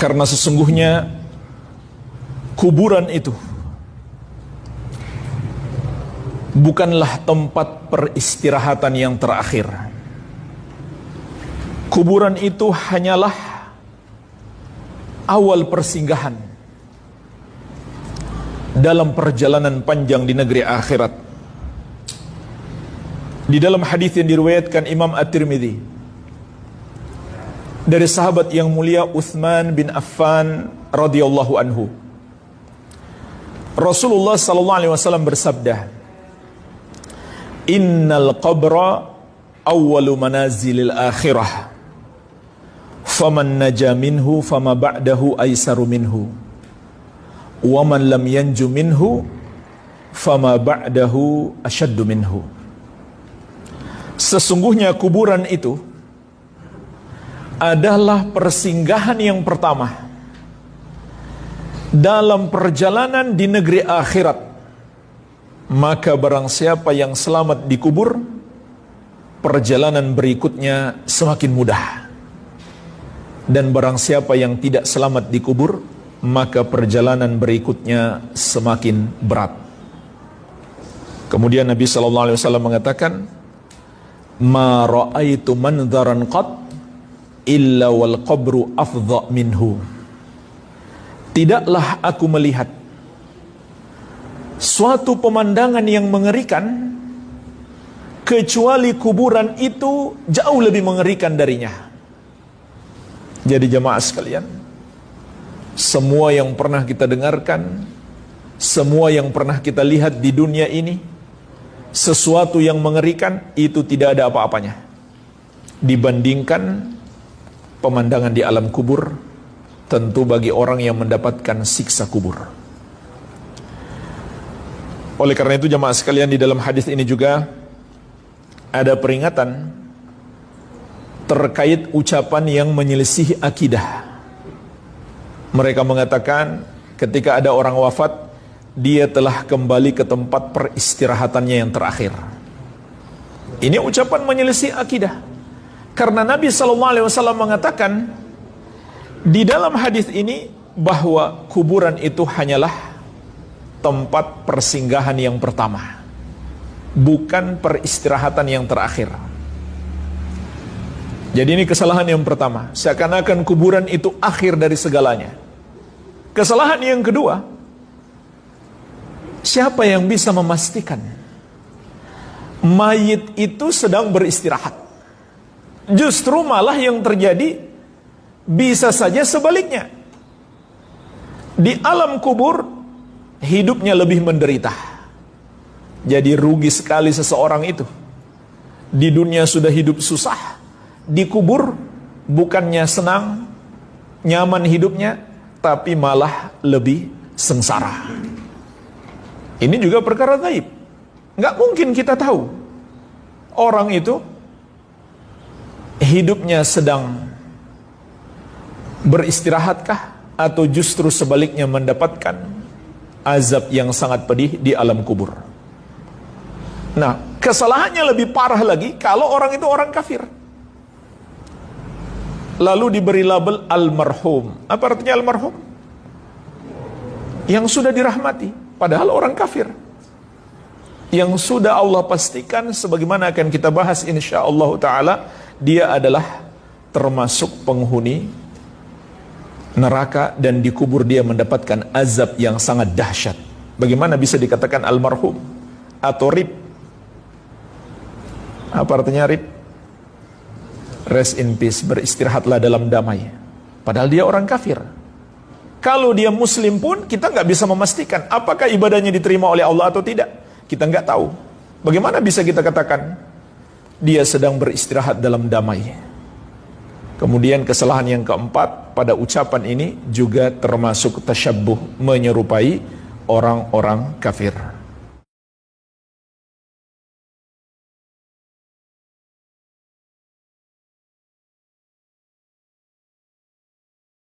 Karena sesungguhnya kuburan itu bukanlah tempat peristirahatan yang terakhir. Kuburan itu hanyalah awal persinggahan dalam perjalanan panjang di negeri akhirat. Di dalam hadis yang diriwayatkan Imam At-Tirmidzi dari sahabat yang mulia Utsman bin Affan radhiyallahu anhu, Rasulullah sallallahu alaihi wasallam bersabda, "Innal qabra awwalu manazilil akhirah. Faman naja minhu fama ba'dahu aisaru minhu. Wa man lam yanju minhu fama ba'dahu asyaddu minhu." Sesungguhnya kuburan itu adalah persinggahan yang pertama dalam perjalanan di negeri akhirat. Maka barang siapa yang selamat di kubur, perjalanan berikutnya semakin mudah. Dan barang siapa yang tidak selamat di kubur, maka perjalanan berikutnya semakin berat. Kemudian Nabi SAW mengatakan, "Ma ra'aitu manzaran qat illa wal qabru afdha minhu." Tidaklah aku melihat suatu pemandangan yang mengerikan kecuali kuburan itu jauh lebih mengerikan darinya. Jadi jamaah sekalian, semua yang pernah kita dengarkan, semua yang pernah kita lihat di dunia ini, sesuatu yang mengerikan itu tidak ada apa-apanya dibandingkan pemandangan di alam kubur, tentu bagi orang yang mendapatkan siksa kubur. Oleh karena itu jamaah sekalian, di dalam hadis ini juga ada peringatan terkait ucapan yang menyelisih akidah. Mereka mengatakan ketika ada orang wafat, dia telah kembali ke tempat peristirahatannya yang terakhir. Ini ucapan menyelisih akidah. Karena Nabi SAW mengatakan di dalam hadis ini bahwa kuburan itu hanyalah tempat persinggahan yang pertama, bukan peristirahatan yang terakhir. Jadi ini kesalahan yang pertama, seakan-akan kuburan itu akhir dari segalanya. Kesalahan yang kedua, siapa yang bisa memastikan mayit itu sedang beristirahat? Justru malah yang terjadi bisa saja sebaliknya. Di alam kubur hidupnya lebih menderita. Jadi rugi sekali seseorang itu. Di dunia sudah hidup susah, di kubur bukannya senang, nyaman hidupnya, tapi malah lebih sengsara. Ini juga perkara gaib. Nggak mungkin kita tahu orang itu hidupnya sedang beristirahatkah atau justru sebaliknya mendapatkan azab yang sangat pedih di alam kubur. Nah, kesalahannya lebih parah lagi kalau orang itu orang kafir, lalu diberi label almarhum. Apa artinya almarhum? Yang sudah dirahmati, padahal orang kafir. Yang sudah Allah pastikan, sebagaimana akan kita bahas insyaallah ta'ala, dia adalah termasuk penghuni neraka dan dikubur dia mendapatkan azab yang sangat dahsyat. Bagaimana bisa dikatakan almarhum atau rib? Apa artinya rib? Rest in peace, beristirahatlah dalam damai. Padahal dia orang kafir. Kalau dia muslim pun kita nggak bisa memastikan apakah ibadahnya diterima oleh Allah atau tidak. Kita nggak tahu. Bagaimana bisa kita katakan dia sedang beristirahat dalam damai? Kemudian kesalahan yang keempat pada ucapan ini juga termasuk tasyabbuh, menyerupai orang-orang kafir.